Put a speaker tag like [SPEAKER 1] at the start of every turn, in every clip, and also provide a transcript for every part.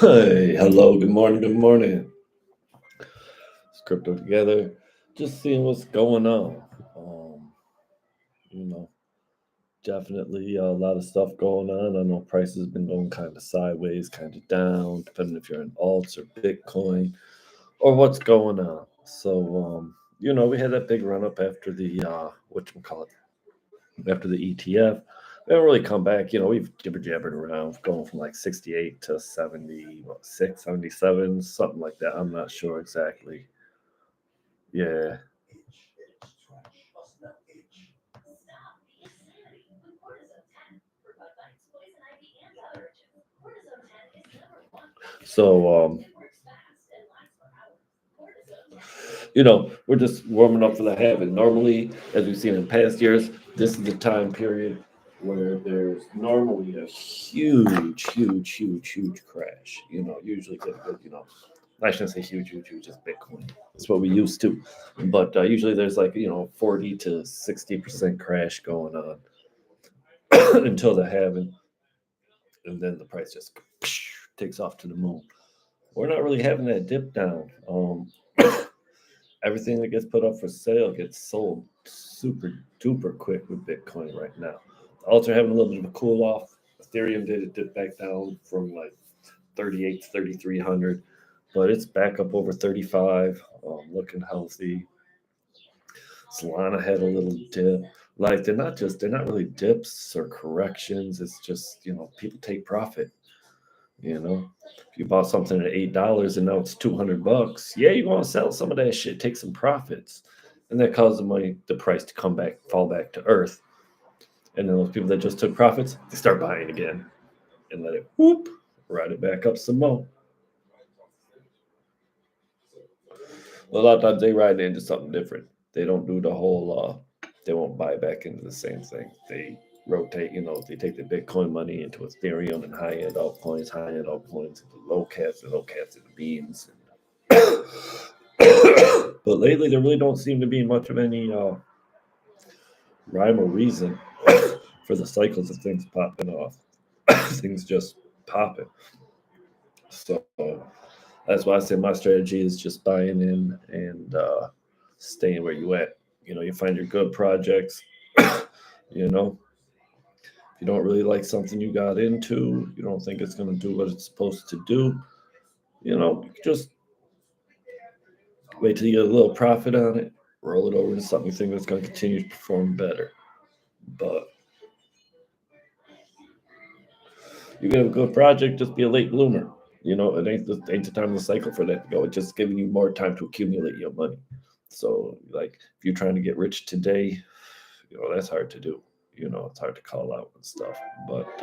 [SPEAKER 1] Hey, hello, good morning, good morning. It's Crypto Together. Just seeing what's going on. Um, you know, definitely a lot of stuff going on. I know prices have been going kind of sideways, kind of down, depending if you're in alts or Bitcoin or what's going on. So, we had that big run up after the whatchamacallit, after the ETF. We haven't really come back. We've jibber jabbered around, going from like 68 to 76, 77, something like that. I'm not sure exactly. Yeah. So, we're just warming up for the halving. Normally, as we've seen in past years, this is the time period where there's normally a huge crash. Usually get a good, I shouldn't say huge, just Bitcoin. That's what we used to. But usually there's like, 40 to 60% crash going on until the halving. And then the price just takes off to the moon. We're not really having that dip down. Everything that gets put up for sale gets sold super duper quick with Bitcoin right now. Alts are having a little bit of a cool off. Ethereum did it dip back down from like 38 to 3,300, but it's back up over 35, looking healthy. Solana had a little dip. Like they're not really dips or corrections. It's just, people take profit. If you bought something at $8 and now it's $200, yeah, you want to sell some of that shit, take some profits, and that causes the price to come back, fall back to earth. And then those people that just took profits, they start buying again and let it whoop, ride it back up some more. A lot of times they ride into something different. They don't do the whole. They won't buy back into the same thing. They rotate. They take the Bitcoin money into Ethereum and high-end altcoins into low caps into beans. But lately, there really don't seem to be much of any rhyme or reason for the cycles of things popping off. Things just popping. So that's why I say my strategy is just buying in and staying where you at. You find your good projects. you know, if you don't really like something you got into, you don't think it's going to do what it's supposed to do, you just wait till you get a little profit on it, roll it over into something you think that's going to continue to perform better. But you get a good project, just be a late bloomer. It ain't the time of the cycle for that to go. It's just giving you more time to accumulate your money. So, like, if you're trying to get rich today, that's hard to do. It's hard to call out and stuff. But,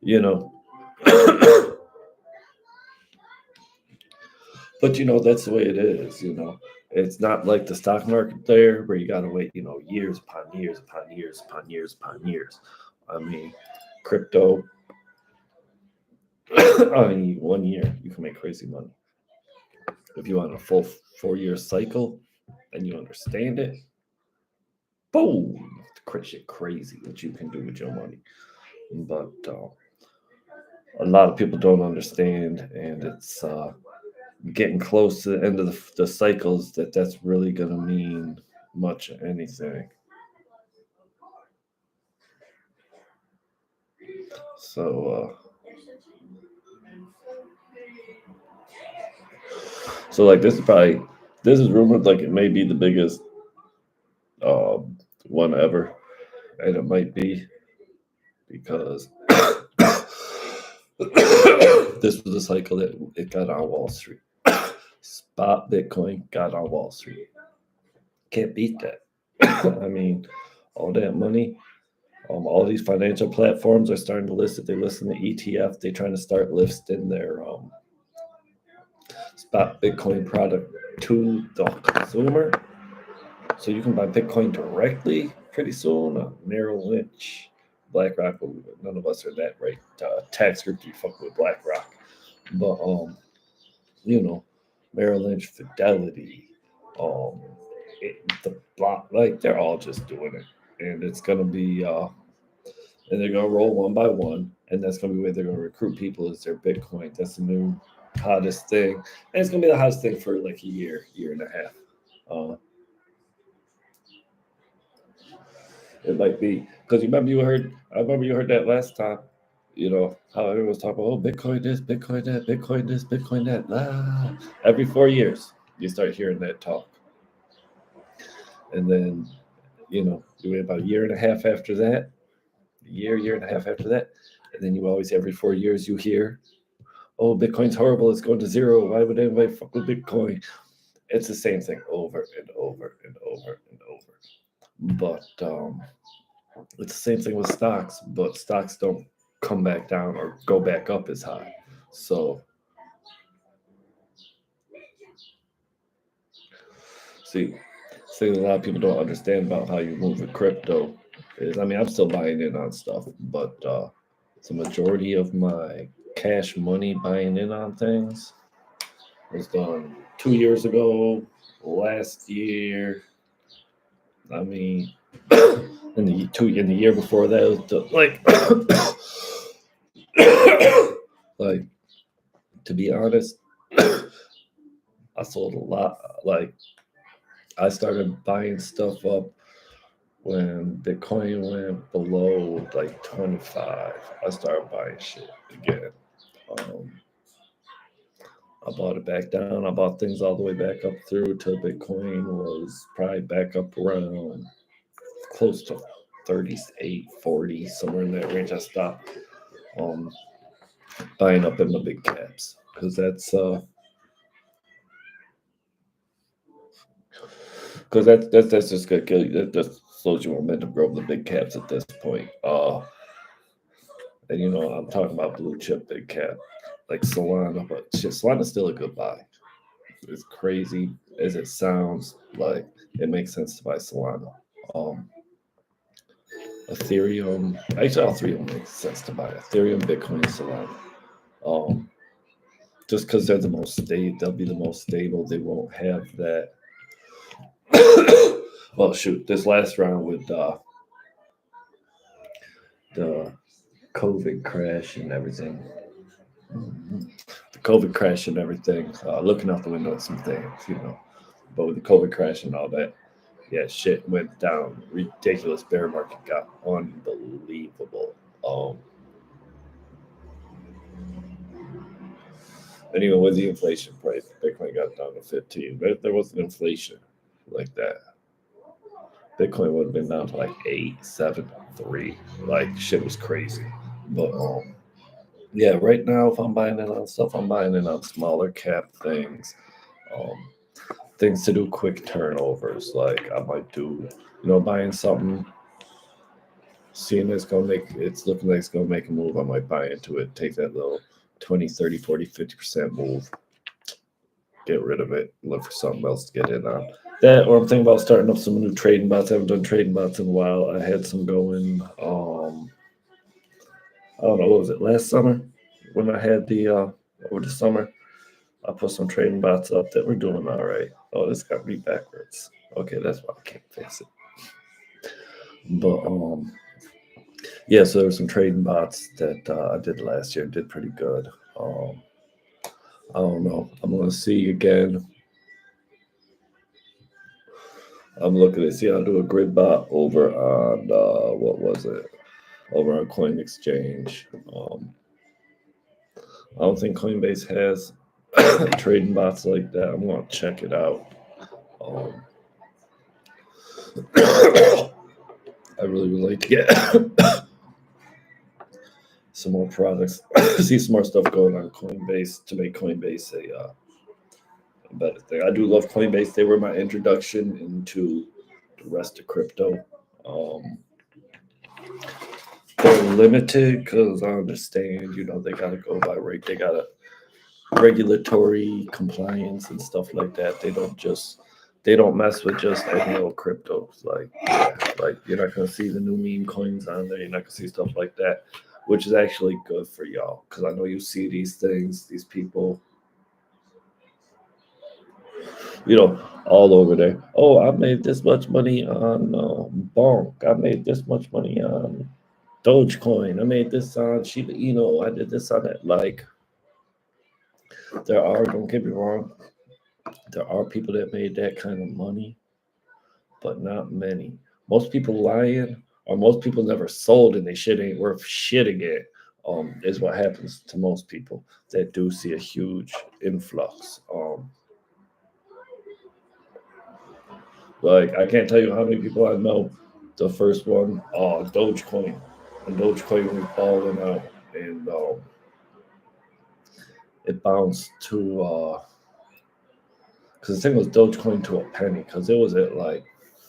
[SPEAKER 1] you know, but that's the way it is. It's not like the stock market there where you got to wait, years upon years upon years upon years upon years. I mean, crypto, I mean, 1 year you can make crazy money. If you want a full 4 year cycle and you understand it, boom, shit crazy what you can do with your money. But a lot of people don't understand, and it's getting close to the end of the cycles that's really going to mean much of anything. So like this is rumored like it may be the biggest one ever, and it might be because this was a cycle that it got on Wall Street. Spot Bitcoin got on Wall Street. Can't beat that. I mean, all that money. All these financial platforms are starting to list it. They list in the ETF. They're trying to start listing spot Bitcoin product to the consumer. So you can buy Bitcoin directly pretty soon. Merrill Lynch, BlackRock, none of us are that right. Tax group, you fuck with BlackRock. But you know, Merrill Lynch, Fidelity, um, the block, like they're all just doing it, and it's gonna be, and they're gonna roll one by one, and that's gonna be where they're gonna recruit people as their Bitcoin. That's the new hottest thing, and it's gonna be the hottest thing for like a year and a half. Uh, it might be because you remember you heard, I remember you heard that last time. You know how everyone was talking about, oh, Bitcoin this, Bitcoin that, Bitcoin this, Bitcoin that. Ah. Every 4 years, you start hearing that talk. And then, you wait about a year and a half after that, year and a half after that. And then you always, every 4 years, you hear, oh, Bitcoin's horrible. It's going to zero. Why would anybody fuck with Bitcoin? It's the same thing over and over and over and over. But it's the same thing with stocks, but stocks don't come back down or go back up as high. So, see, thing a lot of people don't understand about how you move with crypto is, I mean, I'm still buying in on stuff, but the majority of my cash money buying in on things was done 2 years ago, last year. I mean, in the year before that, it was like, like, to be honest, I sold a lot. Like, I started buying stuff up when Bitcoin went below like 25. I started buying shit again. Um, I bought it back down. I bought things all the way back up through till Bitcoin was probably back up around close to 38, 40, somewhere in that range. I stopped um, buying up in the big caps because that's just gonna kill you. That just slows your momentum growth the big caps at this point. And I'm talking about blue chip big cap like Solana, but shit, Solana's still a good buy. As crazy as it sounds, like it makes sense to buy Solana. Um, Ethereum, actually, all three of them make sense to buy. Ethereum, Bitcoin, Solana. Um, just because they're the most stable, they'll be the most stable. They won't have that. Well, shoot, this last round with the COVID crash and everything, the COVID crash and everything, looking out the window at some things. But with the COVID crash and all that, yeah, shit went down. Ridiculous. Bear market got unbelievable. And even with the inflation price, Bitcoin got down to 15. But if there wasn't inflation like that, Bitcoin would have been down to like 8, 7, 3. Like shit was crazy. But yeah, right now if I'm buying in on stuff, I'm buying in on smaller cap things. Um, Things to do quick turnovers. Like I might do, buying something, seeing it's looking like it's gonna make a move. I might buy into it, take that little 20, 30, 40, 50% move, get rid of it, look for something else to get in on. That, or I'm thinking about starting up some new trading bots. I haven't done trading bots in a while. I had some going. I don't know, what was it, last summer when I had the over the summer. I put some trading bots up that were doing all right. Oh, this got me backwards. Okay, that's why I can't fix it. But yeah, so there were some trading bots that I did last year. Did pretty good. I don't know. I'm gonna see again. I'm looking to see. I'll do a grid bot over on what was it? Over on Coin Exchange. I don't think Coinbase has trading bots like that. I'm gonna check it out. Um, I really would like to get some more products, see some more stuff going on Coinbase to make Coinbase a better thing. I do love Coinbase. They were my introduction into the rest of crypto. Um, they're limited because I understand, they gotta go by rate. They gotta regulatory compliance and stuff like that. They don't mess with just any old cryptos. Like yeah, like you're not gonna see the new meme coins on there. You're not gonna see stuff like that, which is actually good for y'all because I know you see these things, these people, you know, all over there. Oh, I made this much money on Bonk. I made this much money on Dogecoin. I made this on Shiba Inu. I did this on that. Like there are, don't get me wrong, there are people that made that kind of money, but not many. Most people lying, or most people never sold and they shit ain't worth shit again. Is what happens to most people that do see a huge influx. Like I can't tell you how many people I know. The first one, Dogecoin, and Dogecoin was balling out, and it bounced to because the thing was Dogecoin to a penny because it was at like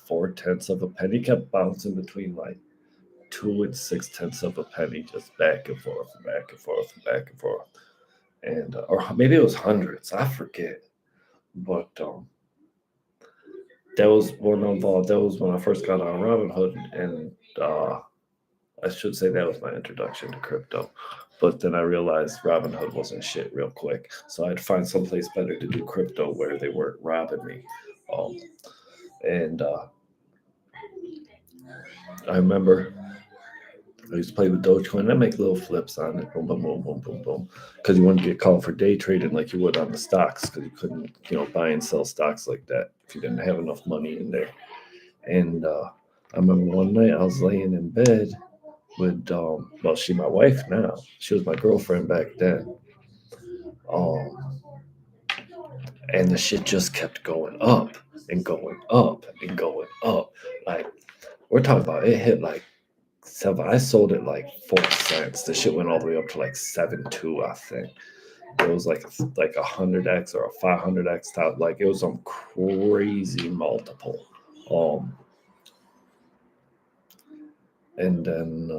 [SPEAKER 1] 4/10 of a penny. It kept bouncing between like 2 and 6/10 of a penny, just back and forth, and back and forth, and back and forth, and or maybe it was hundreds. I forget, but that was one of that was when I first got on Robinhood, and I should say that was my introduction to crypto. But then I realized Robinhood wasn't shit real quick, so I'd find someplace better to do crypto where they weren't robbing me. Um, and I remember I used to play with Dogecoin. I make little flips on it, boom, boom, boom, boom, boom, boom, because you wouldn't get called for day trading like you would on the stocks, because you couldn't, buy and sell stocks like that if you didn't have enough money in there. And I remember one night I was laying in bed with, well, she my wife now. She was my girlfriend back then. Um, and the shit just kept going up and going up and going up. Like we're talking about, it hit like seven. I sold it like 4 cents. The shit went all the way up to like 7.2, I think. It was like 100x or a 500x top. Like it was some crazy multiple. Um, and then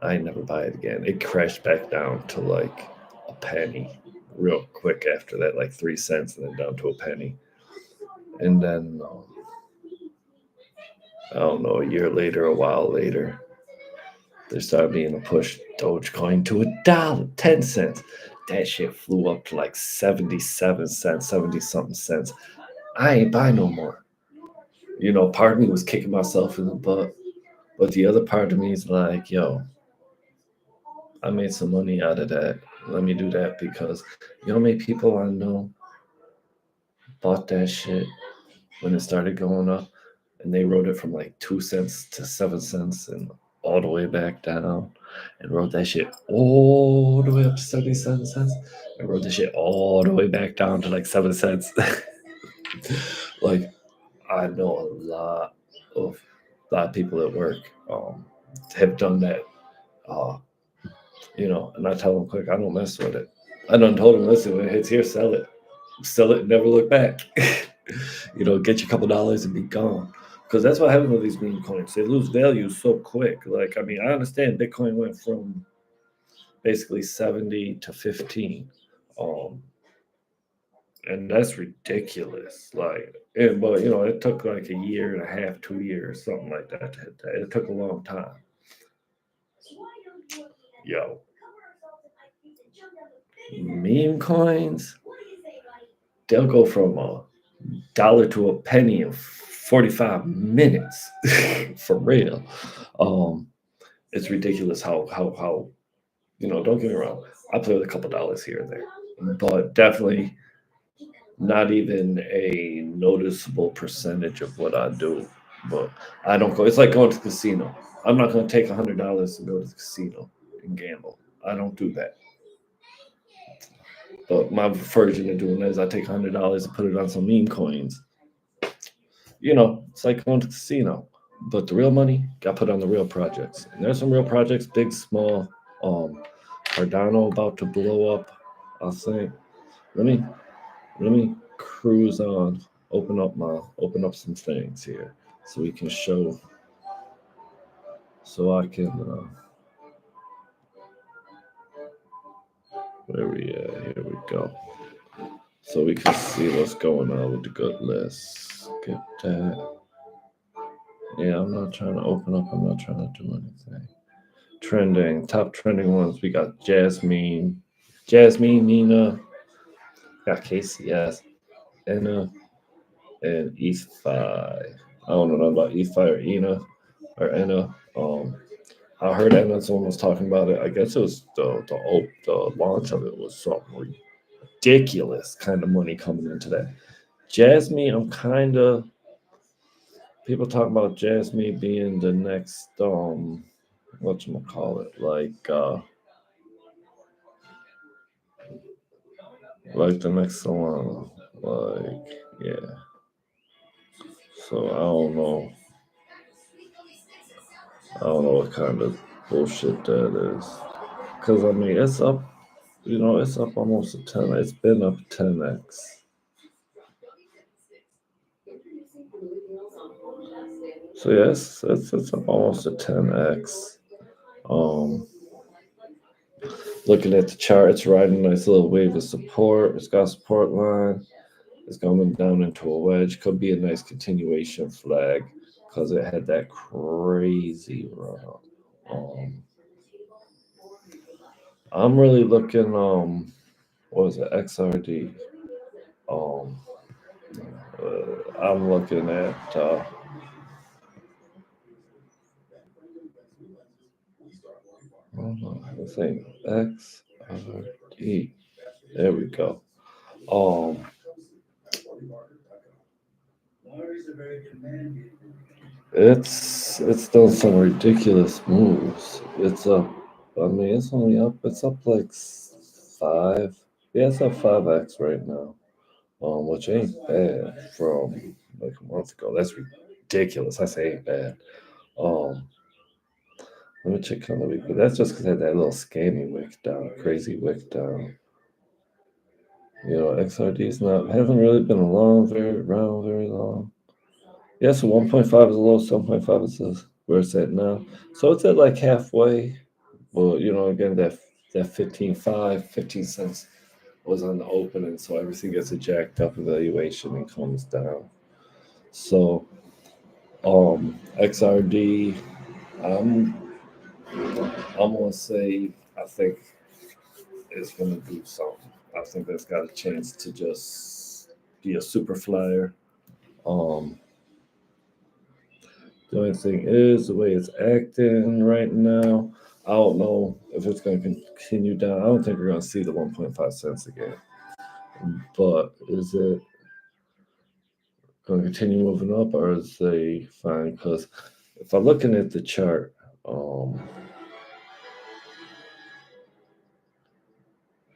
[SPEAKER 1] I never buy it again. It crashed back down to like a penny real quick after that, like 3 cents, and then down to a penny. And then I don't know, a year later, a while later, there started being a push Dogecoin to $1, 10 cents. That shit flew up to like 77 cents, 70 something cents. I ain't buy no more. Part of me was kicking myself in the butt, but the other part of me is like, yo, I made some money out of that. Let me do that because you know how many people I know bought that shit when it started going up and they rode it from like 2 cents to 7 cents and all the way back down and rode that shit all the way up to 77 cents and rode the shit all the way back down to like 7 cents. Like I know of a lot of people at work have done that. Uh, and I tell them quick, I don't mess with it. I done told them, listen, when it hits here, sell it, and never look back. Get you a couple dollars and be gone. Because that's what happens with these meme coins. They lose value so quick. Like, I mean, I understand Bitcoin went from basically 70 to 15. Um, and that's ridiculous. Like, but it took like a year and a half, 2 years, something like that to hit that. It took a long time. Yo, meme coins, they'll go from a dollar to a penny in 45 minutes. For real. Um, it's ridiculous how don't get me wrong, I play with a couple dollars here and there, but definitely not even a noticeable percentage of what I do. But I don't go. It's like going to the casino. I'm not going to take $100 to go to the casino and gamble. I don't do that. But my version of doing that is I take $100 and put it on some meme coins. It's like going to the casino. But the real money got put on the real projects. And there's some real projects, big, small. Um, Cardano about to blow up. I'll say. Let me let me cruise on. Open up some things here so we can show. So I can Where we at? Here we go. So we can see what's going on with the good list. Get that. Yeah, I'm not trying to open up. I'm not trying to do anything. Trending. Top trending ones. We got Jasmine, Nina. Got KCS, Anna, and E5. I don't know about E5 or Ina or Anna. I heard Anna, someone was talking about it. I guess it was the launch of it was something ridiculous kind of money coming into that. Jasmine, I'm kind of people talk about Jasmine being the next what you call it like the next Solana, like yeah. So I don't know what kind of bullshit that is. Cause I mean it's up, it's up almost a 10. It's been up 10x. So yes, it's up almost a 10x. Um, Looking at the chart, it's riding a nice little wave of support. It's got a support line. It's coming down into a wedge. Could be a nice continuation flag because it had that crazy run up. Um, I'm really looking. What was it? XRD. Um, I'm looking at. Hold on, I think XRD. There we go. Um, it's done some ridiculous moves. It's up. I mean, it's only up. It's up like five. Yeah, it's up 5x right now. Which ain't bad from like a month ago. That's ridiculous. I say ain't bad. Um, Let me check on the week, but that's just because I had that little scammy wick down, crazy wick down. XRD's not hasn't really been around very long. Yeah, so 1.5 is a low, 7.5 is where it's at now. So it's at like halfway. Well, again, that 15 cents was on the open, and so everything gets a jacked up evaluation and comes down. So XRD, I'm I'm gonna say I think it's gonna do something. I think that's got a chance to just be a super flyer. Um, The only thing is the way it's acting right now. I don't know if it's going to continue down. I don't think we're going to see the 1.5 cents again. But is it going to continue moving up, or is they fine? Because if I'm looking at the chart,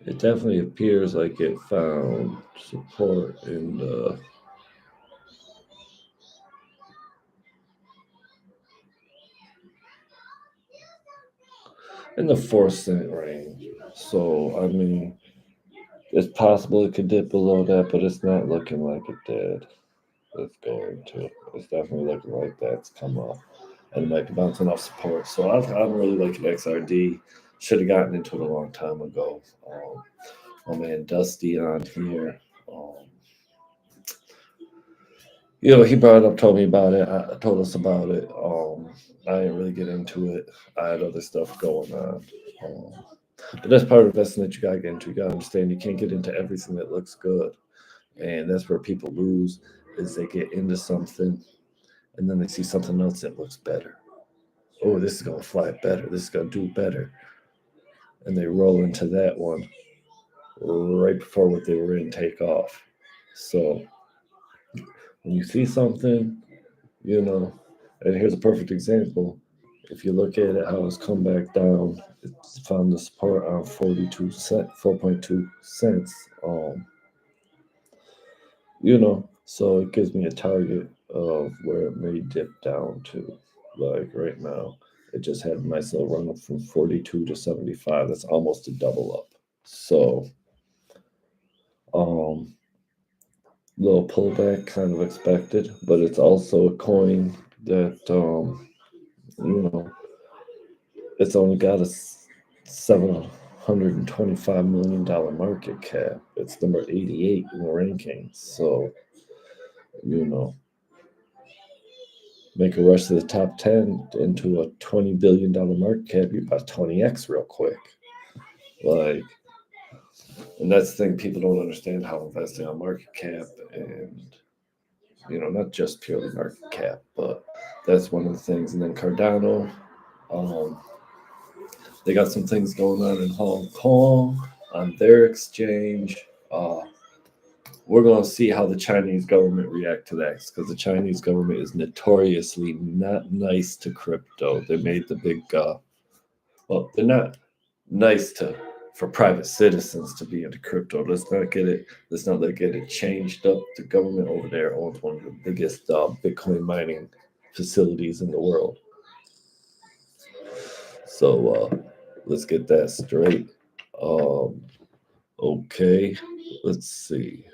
[SPEAKER 1] it definitely appears like it found support in the 4 cent range. So I mean, it's possible it could dip below that, but it's not looking like it did. It's going to. It's definitely looking like that's come off and might be bouncing off support. So I'm really liking XRD. Should have gotten into it a long time ago. My man Dusty on here. He brought it up, told me about it. Told us about it. I didn't really get into it. I had other stuff going on. But that's part of investing that you gotta get into. You gotta understand you can't get into everything that looks good, and that's where people lose. Is they get into something and then they see something else that looks better. Oh, this is gonna fly better. This is gonna do better, and they roll into that one right before what they were in take off. So when you see something, you know, and here's a perfect example. If you look at it, how it's come back down, it's found the support on 4.2 cents. So it gives me a target of where it may dip down to. Like right now, it just had a nice little run up from 42 to 75. That's almost a double up. So, um, little pullback kind of expected, but it's also a coin that, you know, it's only got a 7. $125 million market cap. It's number 88 in the rankings. So, you know, make a rush to the top 10 into a $20 billion market cap, you're about 20x real quick. Like, and that's the thing, people don't understand how investing on market cap and, not just purely market cap, but that's one of the things. And then Cardano, um, they got some things going on in Hong Kong on their exchange. We're going to see how the Chinese government react to that, because the Chinese government is notoriously not nice to crypto. They made the big, well, they're not nice to for private citizens to be into crypto. Let's not get it. Let's not get it changed up. The government over there owns one of the biggest Bitcoin mining facilities in the world. So let's get that straight. Okay, let's see.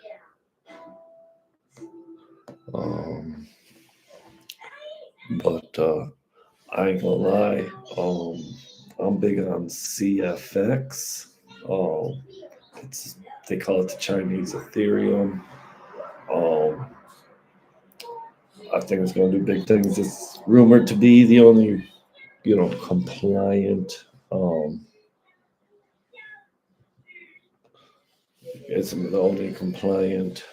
[SPEAKER 1] But I ain't gonna lie. I'm big on CFX. They call it the Chinese Ethereum. I think it's going to do big things. It's rumored to be the only, compliant. It's the only compliant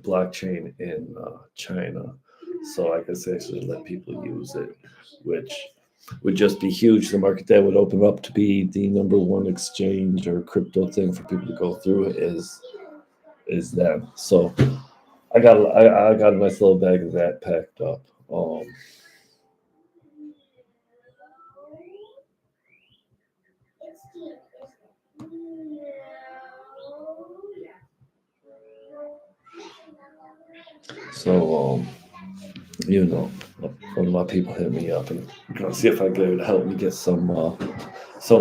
[SPEAKER 1] blockchain in China. So I guess they should let people use it, which would just be huge. The market that would open up to be the number one exchange or crypto thing for people to go through is them. So I got a nice little bag of that packed up. So one of my people hit me up, and I'm gonna see if I can help me get some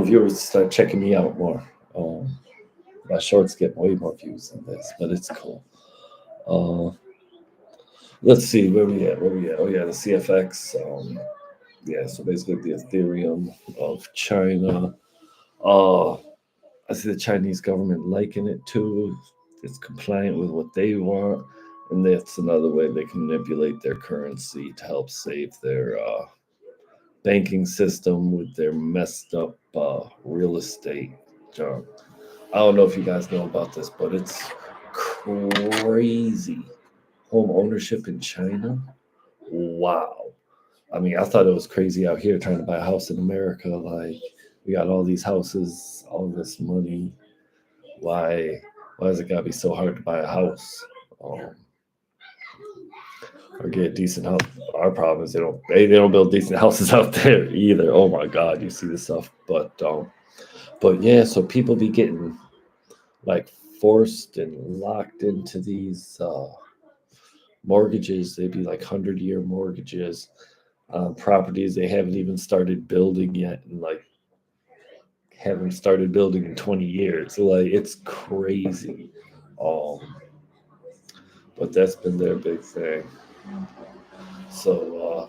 [SPEAKER 1] viewers to start checking me out more. My shorts get way more views than this, but it's cool. Let's see where we at. Oh yeah, the CFX. Yeah, so basically the Ethereum of China. I see the Chinese government liking it too. It's compliant with what they want, and that's another way they can manipulate their currency to help save their banking system with their messed up real estate junk. I don't know if you guys know about this, but it's crazy. Home ownership in China. Wow. I mean, I thought it was crazy out here trying to buy a house in America. Like, we got all these houses, all this money. Why does it gotta be so hard to buy a house? Or get a decent house. Our problem is they don't build decent houses out there either. Oh my God, you see this stuff. But yeah, so people be getting like forced and locked into these mortgages. They'd be like 100-year mortgages on properties they haven't even started building yet, and like haven't started building in 20 years. Like, it's crazy. But that's been their big thing. So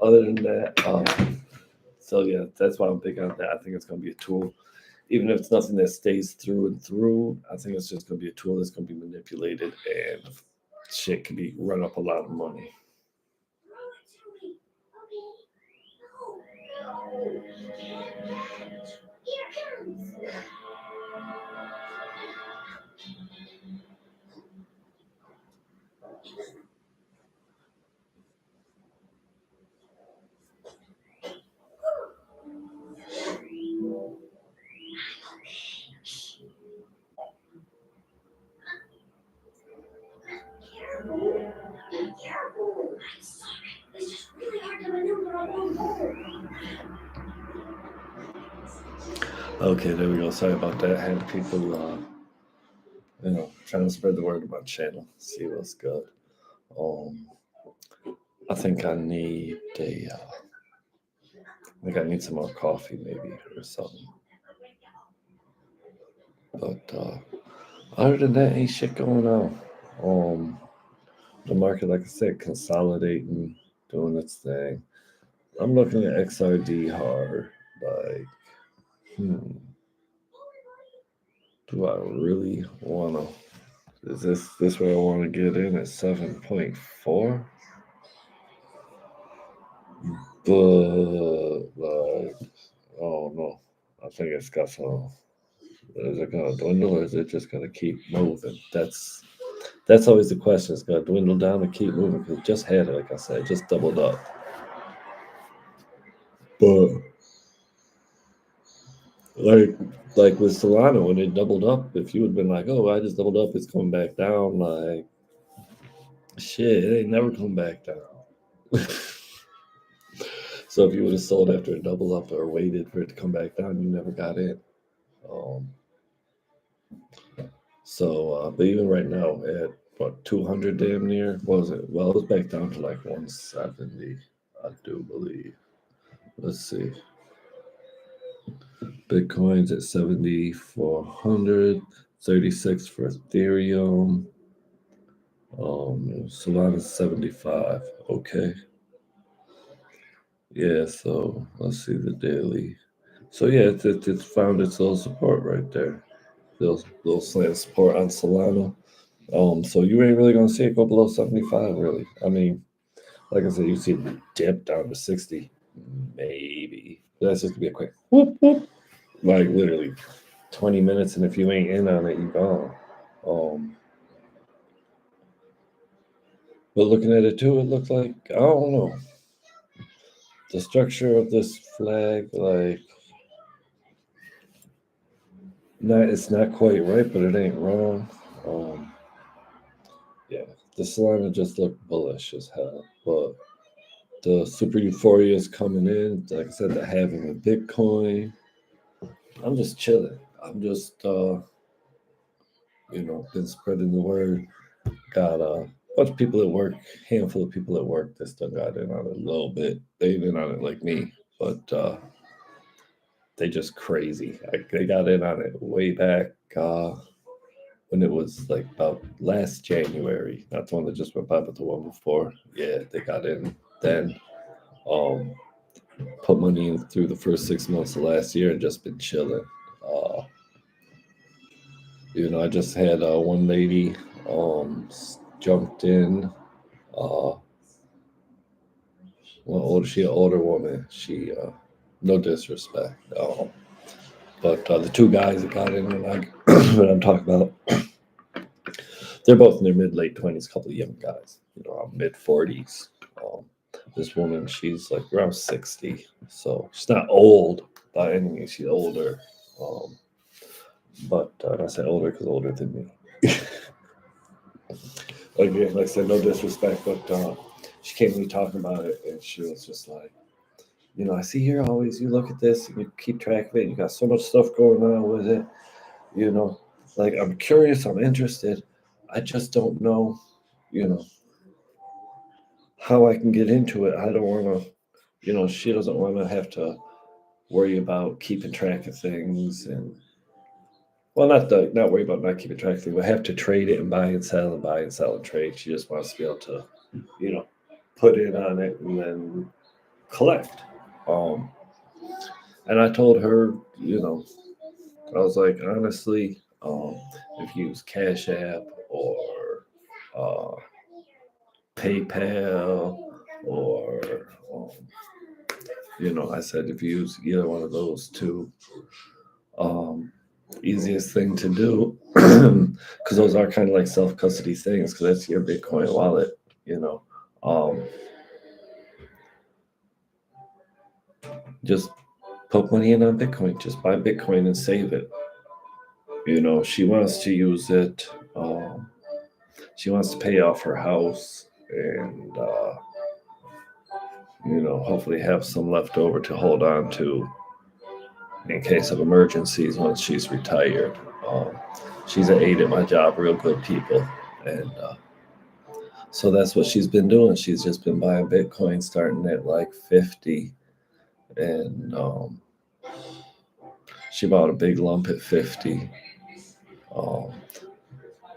[SPEAKER 1] other than that, so yeah, that's why I'm big on that. I think it's going to be a tool, even if it's nothing that stays through and through. I think it's just going to be a tool that's going to be manipulated, and shit can be run up a lot of money. Okay, there we go. Sorry about that. I had people, trying to spread the word about channel. See what's good. I think I need some more coffee, maybe, or something. But other than that, ain't shit going on. The market, like I said, consolidating, doing its thing. I'm looking at XRD hard. Like, Do I really want to? Is this where I want to get in at 7.4? But like, oh no, I think it's got some. Is it gonna dwindle or is it just gonna keep moving? That's always the question. It's gonna dwindle down and keep moving because it just had it, like I said, it just doubled up. But like like with Solana when it doubled up, if you would have been like, oh, I just doubled up, it's coming back down, like shit, it ain't never come back down. So if you would have sold after it doubled up or waited for it to come back down, you never got in. Um, but even right now at what 200 damn near, what was it? Well, it was back down to like 170, I do believe. Let's see. Bitcoin's at 7,400, 36 for Ethereum. Solana's 75. Okay. Yeah, so let's see the daily. So yeah, it's found its little support right there. Little slant support on Solana. So you ain't really gonna see it go below 75, really. I mean, like I said, you see it dip down to 60, maybe. That's just gonna be a quick whoop whoop, like literally 20 minutes, and if you ain't in on it, you gone. But looking at it too, it looks like I don't know the structure of this flag, like it's not quite right, but it ain't wrong. Yeah, the Solana just looked bullish as hell, but the super euphoria is coming in. Like I said, the halving of Bitcoin. I'm just chilling. I'm just, been spreading the word. Got a bunch of people at work, handful of people at work that still got in on it a little bit. They ain't in on it like me, but they just crazy. They got in on it way back when it was like about last January. Not the one that just went by, but the one before. Yeah, they got in then. Put money in through the first 6 months of last year and just been chilling. I just had one lady jumped in. She an older woman. She no disrespect, but the two guys that got in that I'm talking about, they're both in their late 20s. Couple of young guys, mid 40s. This woman, she's like around 60, so she's not old by any means. She's older, but I say older because older than me. Again, like I said, no disrespect, but she came to me talking about it, and she was just like, I see here always you look at this and you keep track of it. You got so much stuff going on with it, like I'm curious, I'm interested. I just don't know, how I can get into it. I don't want to, she doesn't want to have to worry about keeping track of things and well, not worry about not keeping track of things. We have to trade it and buy and sell and buy and sell and trade. She just wants to be able to, put in on it and then collect. And I told her, I was like, honestly, if you use Cash App or uh, PayPal or, I said if you use either one of those two, easiest thing to do, because those are kind of like self custody things, because that's your Bitcoin wallet, just put money in on Bitcoin, just buy Bitcoin and save it. She wants to use it. She wants to pay off her house and, hopefully have some left over to hold on to in case of emergencies once she's retired. She's an aide at my job, real good people. And so that's what she's been doing. She's just been buying Bitcoin starting at like 50. And she bought a big lump at 50.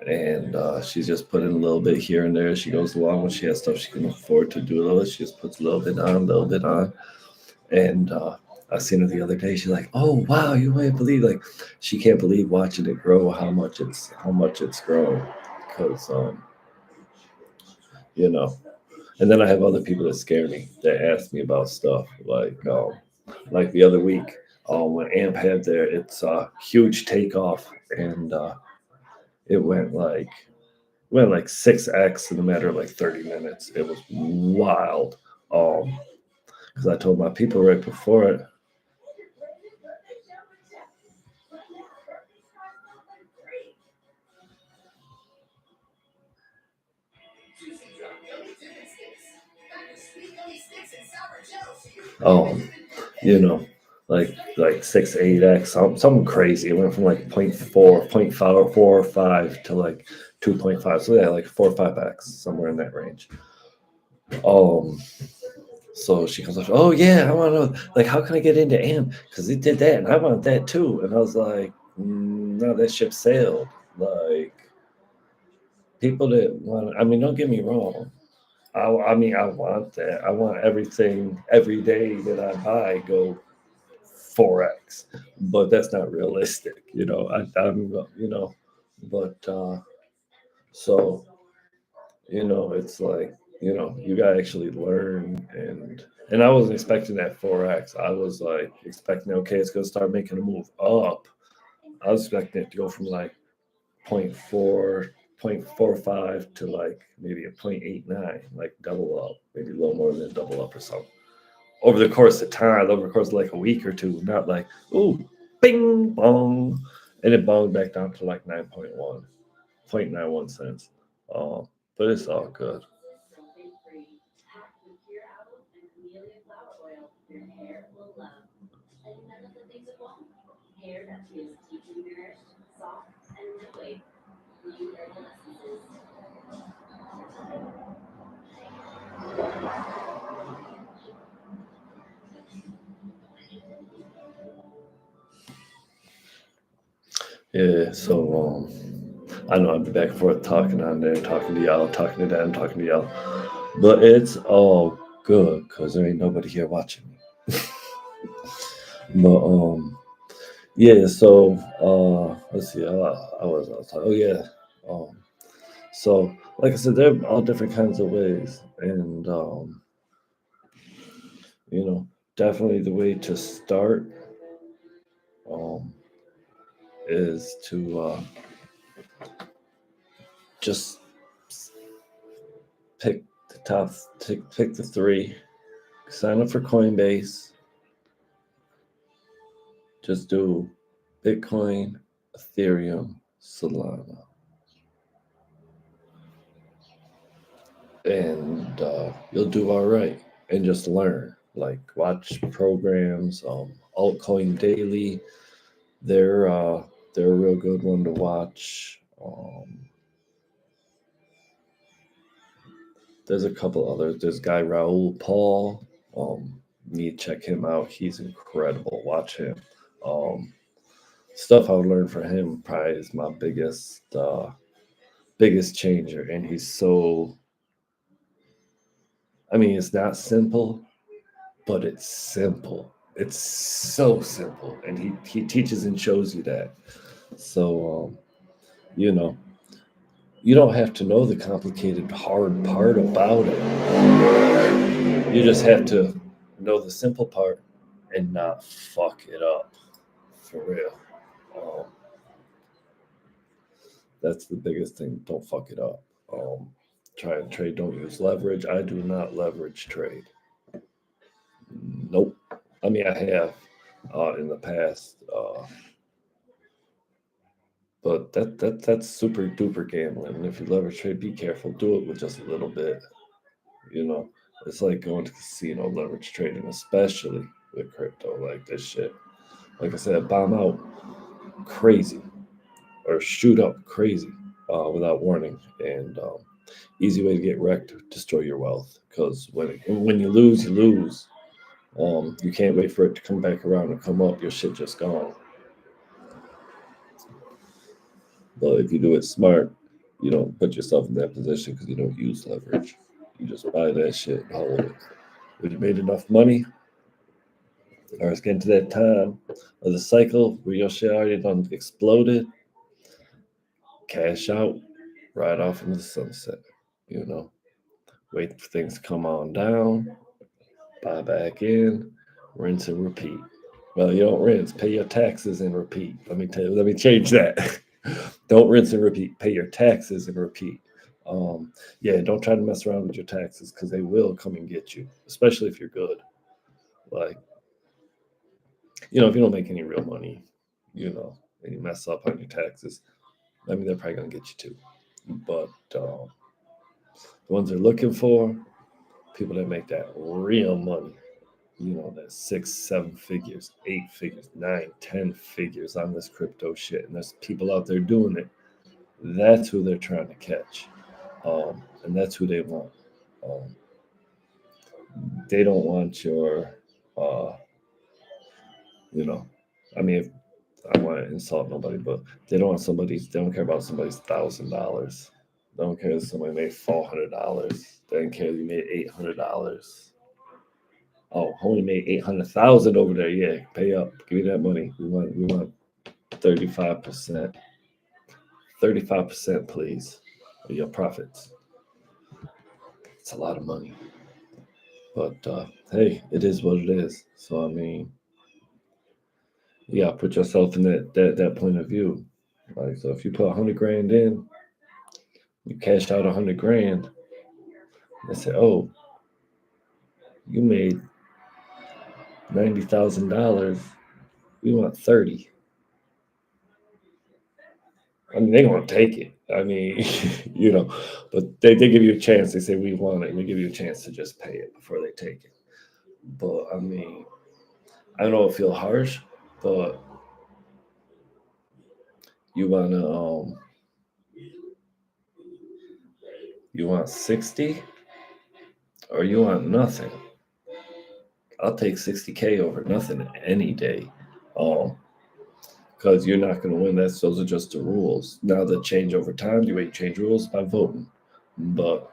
[SPEAKER 1] And she's just putting a little bit here and there as she goes along. When she has stuff she can afford to do a little bit, she just puts a little bit on, and I seen her the other day. She's like, "Oh wow, you might believe like she can't believe watching it grow how much it's grown because you know." And then I have other people that scare me that ask me about stuff like the other week when AMP had its huge takeoff and it went like 6x in a matter of like 30 minutes. It was wild. Because I told my people right before it. Um, you know, like 6 8x, something crazy. It went from like point 0.4, 0.5, 4 or 5 to like 2.5. So yeah, like 4 or 5x, somewhere in that range. Um, so she comes up, oh yeah, I want to know, like, how can I get into AMP? Because it did that, and I want that too. And I was like, no, that ship sailed. Like, people that want, I mean, don't get me wrong. I mean, I want that. I want everything every day that I buy go 4x, but that's not realistic. But so it's like you gotta actually learn and I wasn't expecting that 4x. I was like expecting okay, it's gonna start making a move up. I was expecting it to go from like point 0.4, 0.45 to like maybe a 0.89, like double up, maybe a little more than double up or something. Over the course of time, over the course of like a week or two, not like, ooh, bing, bong. And it bonged back down to like 9.1, 0.91 cents. But it's all good. Yeah, so I know I've been back and forth talking on there, talking to y'all, talking to them, talking to y'all. But it's all good because there ain't nobody here watching me. But yeah, so let's see. I was talking. Oh yeah. Um, so like I said, there are all different kinds of ways, and you know, definitely the way to start um is to just pick pick the three, sign up for Coinbase, just do Bitcoin, Ethereum, Solana, and you'll do all right. And just learn, like watch programs, altcoin daily. They're uh, they're a real good one to watch. There's a couple others. There's guy Raul Paul. You need to check him out. He's incredible. Watch him. Um, Stuff I would learn from him probably is my biggest changer, and he's so. I mean, it's not simple, but it's simple. It's so simple, and he teaches and shows you that. So you know, you don't have to know the complicated, hard part about it. You just have to know the simple part and not fuck it up. For real. Um, that's the biggest thing. Don't fuck it up. Um, Try and trade. Don't use leverage. I do not leverage trade. Nope. I mean, I have in the past, but that's super duper gambling. And if you leverage trade, be careful. Do it with just a little bit. You know, it's like going to casino leverage trading, especially with crypto. Like this shit. Like I said, bomb out crazy or shoot up crazy without warning. And easy way to get wrecked, destroy your wealth. Because when you lose, you lose. You can't wait for it to come back around and come up. Your shit just gone. But if you do it smart, you don't put yourself in that position because you don't use leverage. You just buy that shit and hold it. When you made enough money, or it's getting to that time of the cycle where your shit already done exploded, cash out, right off into the sunset. You know, wait for things to come on down, buy back in, rinse and repeat. Well, you don't rinse, pay your taxes and repeat. Let me change that. Don't rinse and repeat, pay your taxes and repeat. Yeah, don't try to mess around with your taxes because they will come and get you, especially if you're good. Like, if you don't make any real money, and you mess up on your taxes, they're probably gonna get you too. But the ones they're looking for, people that make that real money, that 6, 7 figures, 8 figures, 9, 10 figures on this crypto shit, and there's people out there doing it. That's who they're trying to catch, and that's who they want. Um, they don't want your, uh, you know, I mean, if, I want to insult nobody, but they don't want somebody's. They don't care about somebody's $1,000. They don't care if somebody made $400. They don't care if you made $800. Oh, only made 800,000 over there. Yeah, pay up. Give me that money. We want 35%. 35%, please, of your profits. It's a lot of money. But hey, it is what it is. So I mean, yeah, put yourself in that point of view. Like, so if you put 100 grand in, you cashed out 100 grand. They say, oh, you made $90,000. We want 30. I mean, they're gonna take it. I mean, but they give you a chance. They say we want it, and they give you a chance to just pay it before they take it. But I mean, I know it feel harsh, but you wanna you want 60 or you want nothing. I'll take 60K over nothing any day. Um, because you're not going to win. Those are just the rules. Now that change over time. The way you change rules by voting. But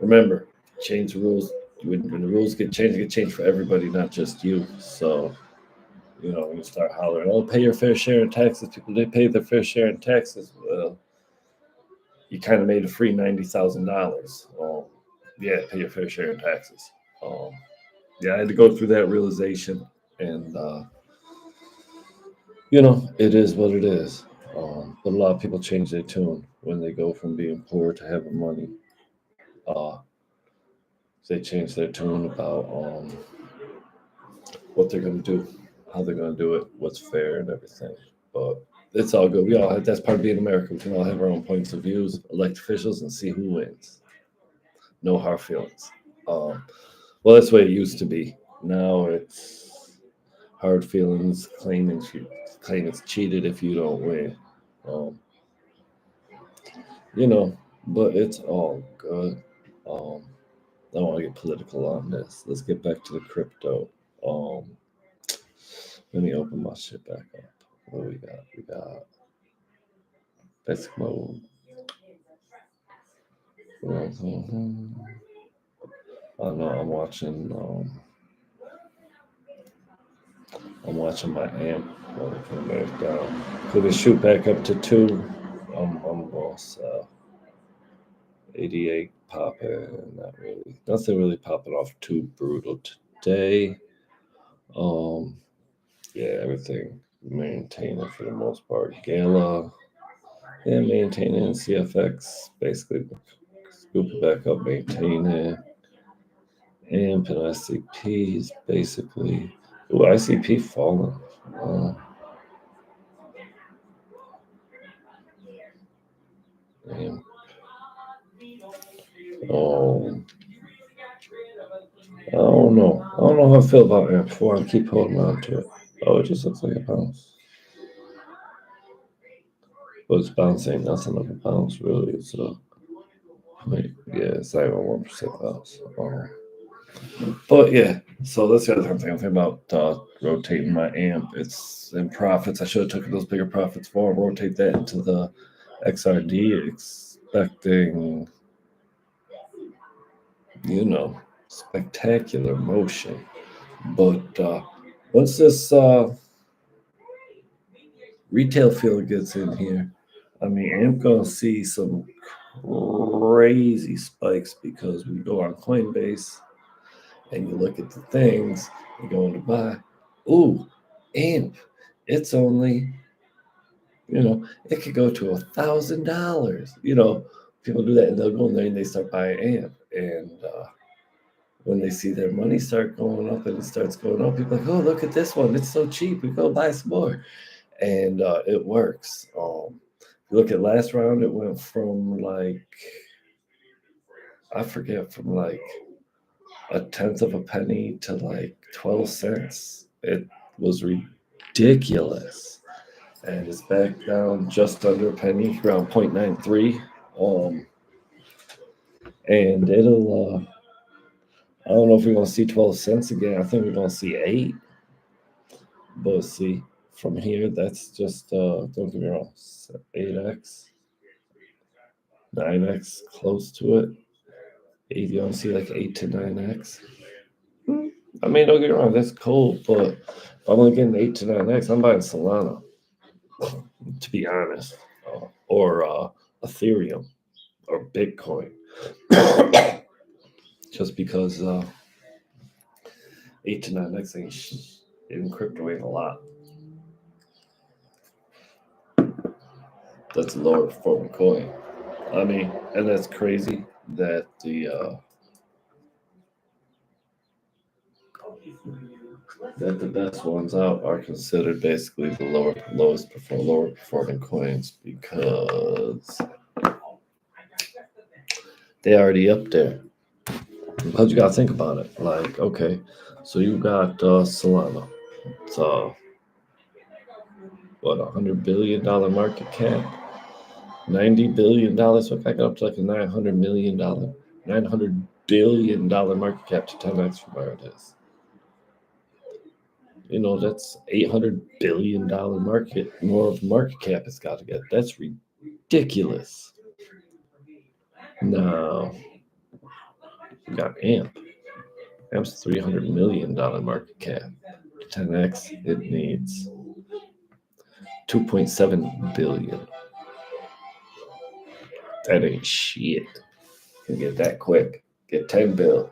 [SPEAKER 1] remember, change the rules. When the rules get changed for everybody, not just you. So when you start hollering, "Oh, pay your fair share in taxes," people they pay their fair share in taxes. Well, you kind of made a free $90,000. Yeah, pay your fair share in taxes. Um, yeah, I had to go through that realization, and it is what it is. But a lot of people change their tune when they go from being poor to having money. Uh, they change their tune about what they're going to do, how they're going to do it, what's fair, and everything. But it's all good. We all have, that's part of being American. We can all have our own points of views, elect officials, and see who wins. No hard feelings. Well, that's the way it used to be. Now it's hard feelings, claim it's cheated if you don't win. Um, but it's all good. Um, I don't want to get political on this. Let's get back to the crypto. Um, let me open my shit back up. What do we got? We got basic mode. Mhm. I know I'm watching my amp. From back down. Could we shoot back up to 2? I'm lost. 88 popping. Not really. Nothing really popping off too brutal today. Um, yeah, everything maintaining for the most part. Gala, yeah, maintaining CFX, basically scoop it back up, maintaining. AMP and ICP is basically. Ooh, ICP falling. Uh, AMP. Oh, I don't know. I don't know how I feel about AMP. Before I keep holding on to it. Oh, it just looks like a bounce. But it's bouncing nothing of a bounce, really. It's a. Yeah, it's not even 1% bounce. But yeah, so that's the other thing I'm thinking about rotating my amp. It's in profits. I should have taken those bigger profits for rotate that into the XRD, expecting spectacular motion. But once this retail field gets in here, I mean, I'm gonna see some crazy spikes because when you go on Coinbase and you look at the things you're going to buy, ooh, AMP, it's only, it could go to $1,000. People do that and they'll go in there and they start buying AMP. And when they see their money start going up and it starts going up, people are like, oh, look at this one. It's so cheap. We go buy some more. And it works. If you look at last round, it went from I forget, from a tenth of a penny to 12 cents. It was ridiculous. And it's back down just under a penny, around 0.93. And it'll, I don't know if we're going to see 12 cents again. I think we're going to see 8. But see, from here, that's just, don't get me wrong, 8x, 9x, close to it. 8, you don't see 8 to 9x. I mean, don't get me wrong, that's cool, but if I'm only getting 8 to 9x, I'm buying Solana, to be honest, or Ethereum, or Bitcoin, just because 8 to 9x ain't in crypto ain't a lot. That's a lower performing coin. I mean, and that's crazy that the best ones out are considered basically the lower performing coins because they already up there. But you gotta think about it. Okay, so you got Solana. It's what, $100 billion market cap, $90 billion. So I got up to a $900 billion market cap to 10x from where it is. That's $800 billion more of market cap it's got to get. That's ridiculous. Now, we got AMP. AMP's $300 million market cap. 10x, it needs 2.7 billion. That ain't shit. Can get that quick. Get 10 bill.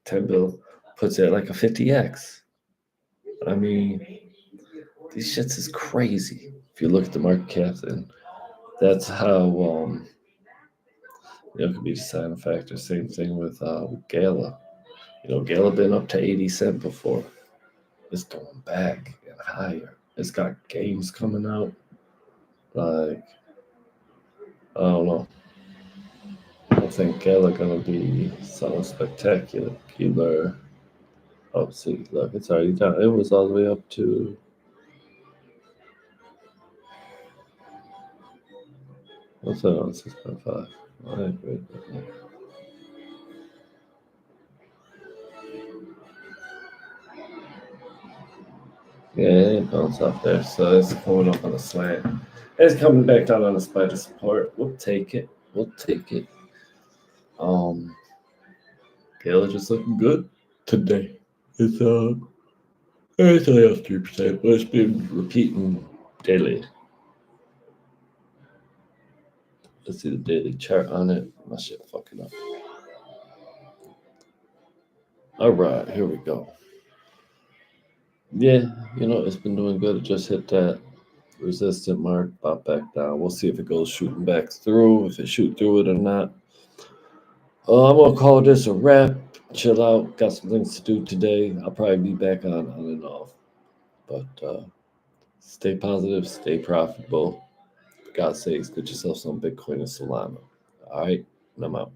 [SPEAKER 1] 10 bill puts it at a 50x. I mean, these shits is crazy. If you look at the market caps, and that's how it could be a sign factor. Same thing with Gala. Gala been up to 80 cents before. It's going back and higher. It's got games coming out. I don't know. I think Gala gonna be something spectacular. Oh, see, look, it's already down. It was all the way up to. What's that on 6.5? Wait. Yeah, it bounced off there, so it's going up on a slant. It's coming back down on a spider support. We'll take it. Gala just looking good today. It's only off 3%, but it's been repeating daily. Let's see the daily chart on it. My shit fucking up. All right, here we go. Yeah, it's been doing good. It just hit that resistant mark, pop back down. We'll see if it goes shooting back through, if it shoot through it or not. I'm gonna call this a wrap. Chill out. Got some things to do today. I'll probably be back on and off. But stay positive, stay profitable. For God's sakes, get yourself some Bitcoin and Solana. All right, and I'm out.